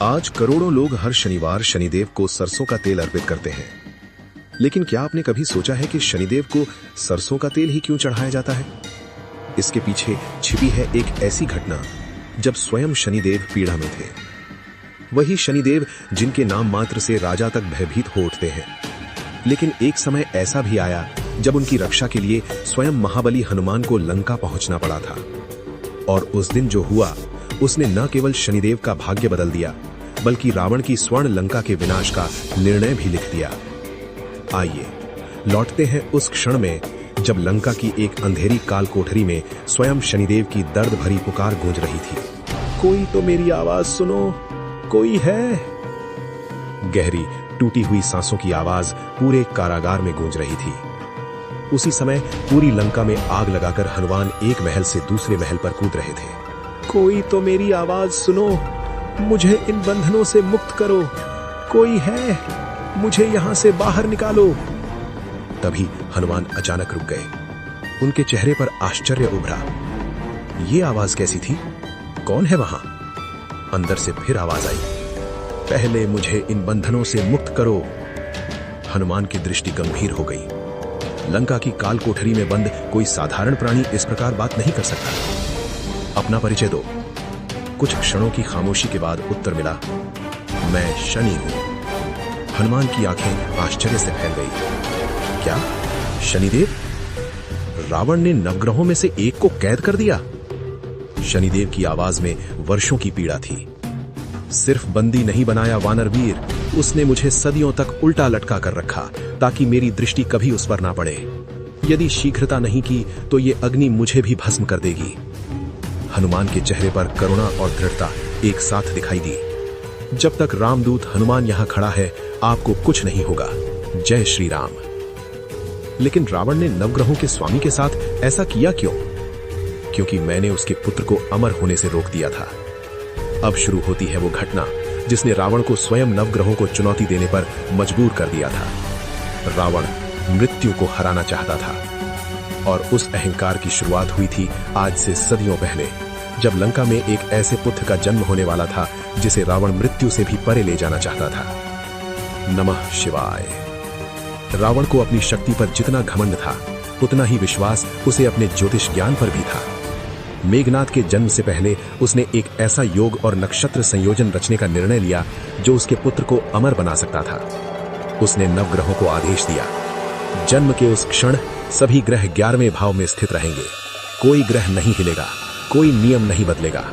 आज करोड़ों लोग हर शनिवार शनिदेव को सरसों का तेल अर्पित करते हैं। लेकिन क्या आपने कभी सोचा है कि शनिदेव को सरसों का तेल ही क्यों चढ़ाया जाता है? इसके पीछे छिपी है एक ऐसी घटना जब स्वयं शनिदेव पीड़ा में थे। वही शनिदेव जिनके नाम मात्र से राजा तक भयभीत हो उठते हैं। लेकिन एक समय ऐसा भी आया जब उनकी रक्षा के लिए स्वयं महाबली हनुमान को लंका पहुंचना पड़ा था। और उस दिन जो हुआ उसने न केवल शनिदेव का भाग्य बदल दिया बल्कि रावण की स्वर्ण लंका के विनाश का निर्णय भी लिख दिया। आइए लौटते हैं उस क्षण में जब लंका की एक अंधेरी काल कोठरी में स्वयं शनिदेव की दर्द भरी पुकार गूंज रही थी। कोई तो मेरी आवाज सुनो, कोई है। गहरी टूटी हुई सांसों की आवाज पूरे कारागार में गूंज रही थी। उसी समय पूरी लंका में आग लगाकर हनुमान एक महल से दूसरे महल पर कूद रहे थे। कोई तो मेरी आवाज सुनो, मुझे इन बंधनों से मुक्त करो, कोई है, मुझे यहां से बाहर निकालो। तभी हनुमान अचानक रुक गए। उनके चेहरे पर आश्चर्य उभरा। ये आवाज कैसी थी? कौन है वहां? अंदर से फिर आवाज आई, पहले मुझे इन बंधनों से मुक्त करो। हनुमान की दृष्टि गंभीर हो गई। लंका की काल कोठरी में बंद कोई साधारण प्राणी इस प्रकार बात नहीं कर सकता। अपना परिचय दो। कुछ क्षणों की खामोशी के बाद उत्तर मिला, मैं शनि हूं। हनुमान की आंखें आश्चर्य से फैल गई। क्या शनिदेव? रावण ने नवग्रहों में से एक को कैद कर दिया? शनिदेव की आवाज में वर्षों की पीड़ा थी। सिर्फ बंदी नहीं बनाया वानर वीर, उसने मुझे सदियों तक उल्टा लटका कर रखा ताकि मेरी दृष्टि कभी उस पर ना पड़े। यदि शीघ्रता नहीं की तो ये अग्नि मुझे भी भस्म कर देगी। हनुमान के चेहरे पर करुणा और दृढ़ता एक साथ दिखाई दी। जब तक रामदूत हनुमान यहां खड़ा है आपको कुछ नहीं होगा। जय श्री राम। लेकिन रावण ने नवग्रहों के स्वामी के साथ ऐसा किया क्यों? क्योंकि मैंने उसके पुत्र को अमर होने से रोक दिया था। अब शुरू होती है वो घटना जिसने रावण को स्वयं नवग्रहों को चुनौती देने पर मजबूर कर दिया था। रावण मृत्यु को हराना चाहता था और उस अहंकार की शुरुआत हुई थी आज से सदियों पहले, जब लंका में एक ऐसे पुत्र का जन्म होने वाला था जिसे रावण मृत्यु से भी परे ले जाना चाहता था। नमः शिवाय। रावण को अपनी शक्ति पर जितना घमंड था उतना ही विश्वास उसे अपने ज्योतिष ज्ञान पर भी था। मेघनाद के जन्म से पहले उसने एक ऐसा योग और नक्षत्र संयोजन रचने का निर्णय लिया जो उसके पुत्र को अमर बना सकता था। उसने नवग्रहों को आदेश दिया, जन्म के उस क्षण सभी ग्रह 11वें भाव में स्थित रहेंगे। कोई ग्रह नहीं हिलेगा, कोई नियम नहीं बदलेगा।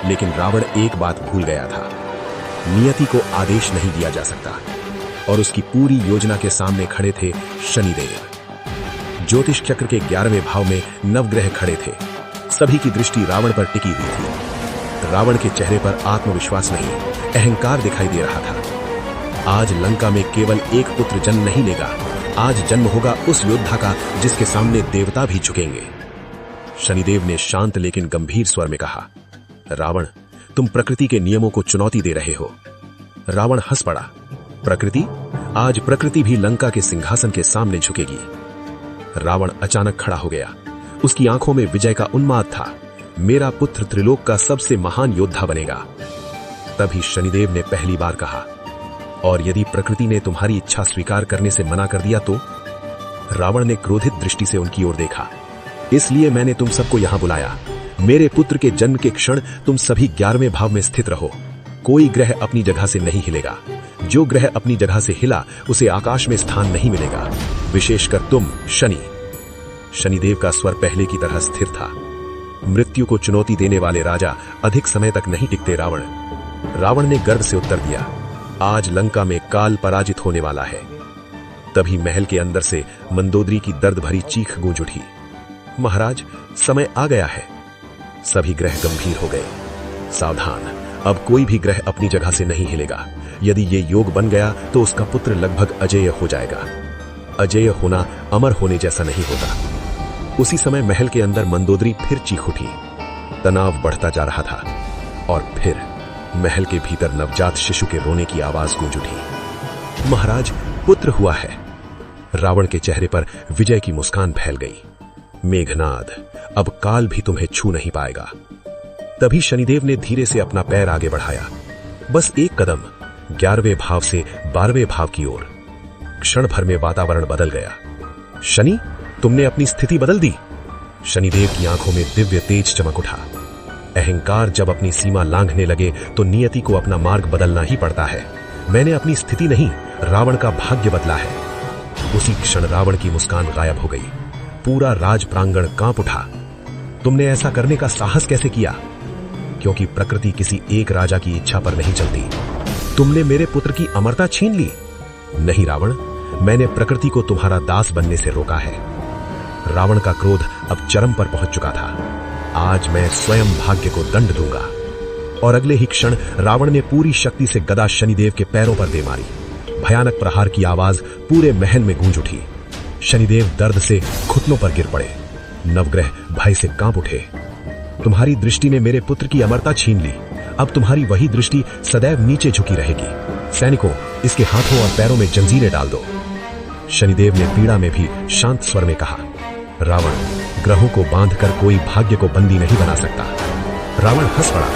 लेकिन रावण एक बात भूल गया था, नियति को आदेश नहीं दिया जा सकता। और उसकी पूरी योजना के सामने खड़े थे शनिदेव। ज्योतिष चक्र के 11वें भाव में नवग्रह खड़े थे। सभी की दृष्टि रावण पर टिकी हुई थी। रावण के चेहरे पर आत्मविश्वास नहीं, अहंकार दिखाई दे रहा था। आज लंका में केवल एक पुत्र जन्म नहीं लेगा, आज जन्म होगा उस योद्धा का जिसके सामने देवता भी झुकेंगे। शनिदेव ने शांत लेकिन गंभीर स्वर में कहा, रावण, तुम प्रकृति के नियमों को चुनौती दे रहे हो। रावण हंस पड़ा। प्रकृति? आज प्रकृति भी लंका के सिंहासन के सामने झुकेगी। रावण अचानक खड़ा हो गया। उसकी आंखों में विजय का उन्माद था। मेरा पुत्र त्रिलोक का सबसे महान योद्धा बनेगा। तभी शनिदेव ने पहली बार कहा, और यदि प्रकृति ने तुम्हारी इच्छा स्वीकार करने से मना कर दिया तो? रावण ने क्रोधित दृष्टि से उनकी ओर देखा। इसलिए मैंने तुम सबको यहां बुलाया। मेरे पुत्र के जन्म के क्षण तुम सभी 11वें भाव में स्थित रहो। कोई ग्रह अपनी जगह से नहीं हिलेगा। जो ग्रह अपनी जगह से हिला उसे आकाश में स्थान नहीं मिलेगा, विशेषकर तुम शनि। शनिदेव का स्वर पहले की तरह स्थिर था। मृत्यु को चुनौती देने वाले राजा अधिक समय तक नहीं टिकते। रावण ने गर्व से उत्तर दिया, आज लंका में काल पराजित होने वाला है। तभी महल के अंदर से मंदोदरी की दर्द भरी चीख गूंज उठी, महाराज, समय आ गया है। सभी ग्रह गंभीर हो गए। सावधान, अब कोई भी ग्रह अपनी जगह से नहीं हिलेगा। यदि ये योग बन गया तो उसका पुत्र लगभग अजेय हो जाएगा। अजेय होना अमर होने जैसा नहीं होता। उसी समय महल के अंदर मंदोदरी फिर चीख उठी। तनाव बढ़ता जा रहा था और फिर महल के भीतर नवजात शिशु के रोने की आवाज गूंज उठी। महाराज, पुत्र हुआ है। रावण के चेहरे पर विजय की मुस्कान फैल गई। मेघनाद, अब काल भी तुम्हें छू नहीं पाएगा। तभी शनिदेव ने धीरे से अपना पैर आगे बढ़ाया। बस एक कदम 11वें भाव से 12वें भाव की ओर। क्षण भर में वातावरण बदल गया। शनि, तुमने अपनी स्थिति बदल दी। शनिदेव की आंखों में दिव्य तेज चमक उठा। अहंकार जब अपनी सीमा लांघने लगे तो नियति को अपना मार्ग बदलना ही पड़ता है। मैंने अपनी स्थिति नहीं, रावण का भाग्य बदला है। उसी क्षण रावण की मुस्कान गायब हो गई। पूरा राज प्रांगण कांप उठा। तुमने ऐसा करने का साहस कैसे किया? क्योंकि प्रकृति किसी एक राजा की इच्छा पर नहीं चलती। तुमने मेरे पुत्र की अमरता छीन ली। नहीं रावण, मैंने प्रकृति को तुम्हारा दास बनने से रोका है। रावण का क्रोध अब चरम पर पहुंच चुका था। आज मैं स्वयं भाग्य को दंड दूंगा। और अगले ही क्षण रावण ने पूरी शक्ति से गदा शनिदेव के पैरों पर दे मारी। भयानक प्रहार की आवाज पूरे महल में गूंज उठी। शनिदेव दर्द से घुटनों पर गिर पड़े। नवग्रह भय से कांप उठे। तुम्हारी दृष्टि ने मेरे पुत्र की अमरता छीन ली। अब तुम्हारी वही दृष्टि सदैव नीचे झुकी रहेगी। सैनिकों, इसके हाथों और पैरों में जंजीरें डाल दो। शनिदेव ने पीड़ा में भी शांत स्वर में कहा, रावण, ग्रहों को बांधकर कोई भाग्य को बंदी नहीं बना सकता। रावण हंस पड़ा।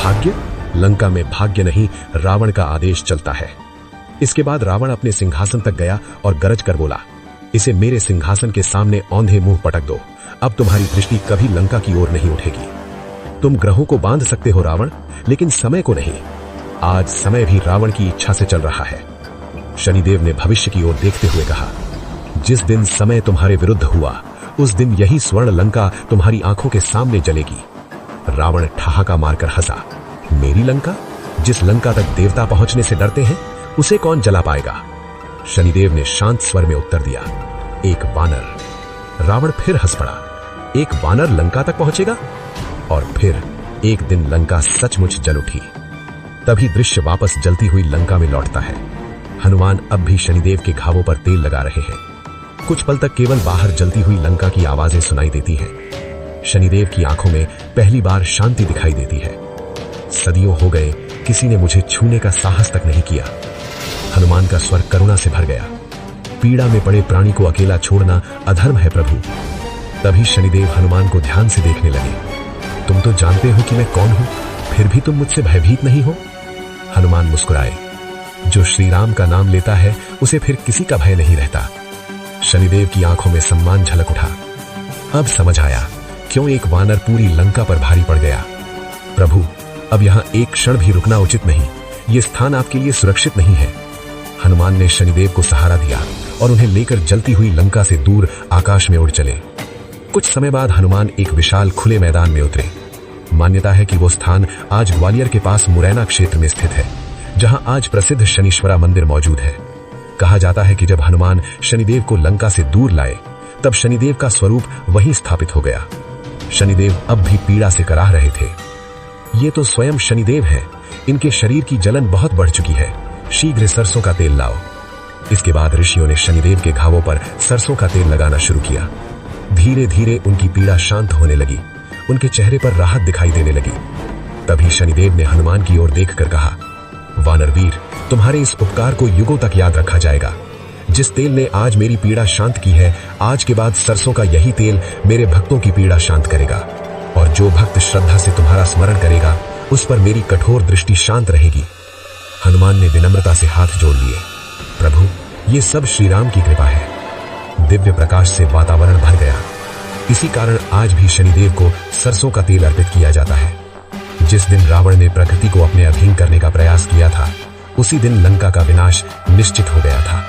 भाग्य? लंका में भाग्य नहीं, रावण का आदेश चलता है। इसके बाद रावण अपने सिंहासन तक गया और गरज कर बोला, इसे मेरे सिंहासन के सामने औंधे मुंह पटक दो। अब तुम्हारी दृष्टि कभी लंका की ओर नहीं उठेगी। तुम ग्रहों को बांध सकते हो रावण, लेकिन समय को नहीं। आज समय भी रावण की इच्छा से चल रहा है। शनिदेव ने भविष्य की ओर देखते हुए कहा, जिस दिन समय तुम्हारे विरुद्ध हुआ, उस दिन यही स्वर्ण लंका तुम्हारी आंखों के सामने जलेगी। रावण ठहाका मारकर हंसा। मेरी लंका? जिस लंका तक देवता पहुंचने से डरते हैं, उसे कौन जला पाएगा? शनिदेव ने शांत स्वर में उत्तर दिया, एक वानर। रावण फिर हंस पड़ा। एक वानर लंका तक पहुंचेगा? और फिर एक दिन लंका सचमुच जल उठी। तभी दृश्य वापस जलती हुई लंका में लौटता है। हनुमान अब भी शनिदेव के घावों पर तेल लगा रहे हैं। कुछ पल तक केवल बाहर जलती हुई लंका की आवाजें सुनाई देती हैं। शनिदेव की आंखों में पहली बार शांति दिखाई देती है। सदियों हो गए, किसी ने मुझे छूने का साहस तक नहीं किया। हनुमान का स्वर करुणा से भर गया। पीड़ा में पड़े प्राणी को अकेला छोड़ना अधर्म है प्रभु। तभी शनिदेव हनुमान को ध्यान से देखने लगे। तुम तो जानते हो कि मैं कौन हूं, फिर भी तुम मुझसे भयभीत नहीं हो? हनुमान मुस्कुराए। जो श्री राम का नाम लेता है, उसे फिर किसी का भय नहीं रहता। शनिदेव की आंखों में सम्मान झलक उठा। अब समझ आया क्यों एक वानर पूरी लंका पर भारी पड़ गया। प्रभु, अब यहां एक क्षण भी रुकना उचित नहीं। यह स्थान आपके लिए सुरक्षित नहीं है। हनुमान ने शनिदेव को सहारा दिया और उन्हें लेकर जलती हुई लंका से दूर आकाश में उड़ चले। कुछ समय बाद हनुमान एक विशाल खुले मैदान में उतरे। मान्यता है कि वो स्थान आज ग्वालियर के पास मुरैना क्षेत्र में स्थित है, जहां आज प्रसिद्ध शनीश्वरा मंदिर मौजूद है। कहा जाता है कि जब हनुमान शनिदेव को लंका से दूर लाए, तब शनिदेव का स्वरूप वहीं स्थापित हो गया। शनिदेव अब भी पीड़ा से कराह रहे थे। ये तो स्वयं शनिदेव हैं। इनके शरीर की जलन बहुत बढ़ चुकी है। शीघ्र सरसों का तेल लाओ। इसके बाद ऋषियों ने शनिदेव के घावों पर सरसों का तेल लगाना शुरू किया। धीरे धीरे उनकी पीड़ा शांत होने लगी। उनके चेहरे पर राहत दिखाई देने लगी। तभी शनिदेव ने हनुमान की ओर देखकर कहा, वानरवीर, तुम्हारे इस उपकार को युगों तक याद रखा जाएगा। जिस तेल ने आज मेरी पीड़ा शांत की है, आज के बाद सरसों का यही तेल मेरे भक्तों की पीड़ा शांत करेगा। और जो भक्त श्रद्धा से तुम्हारा स्मरण करेगा, उस पर मेरी कठोर दृष्टि शांत रहेगी। हनुमान ने विनम्रता से हाथ जोड़ लिए। प्रभु, ये सब श्री राम की कृपा है। दिव्य प्रकाश से वातावरण भर गया। इसी कारण आज भी शनिदेव को सरसों का तेल अर्पित किया जाता है। जिस दिन रावण ने प्रकृति को अपने अधीन करने का प्रयास किया था, उसी दिन लंका का विनाश निश्चित हो गया था।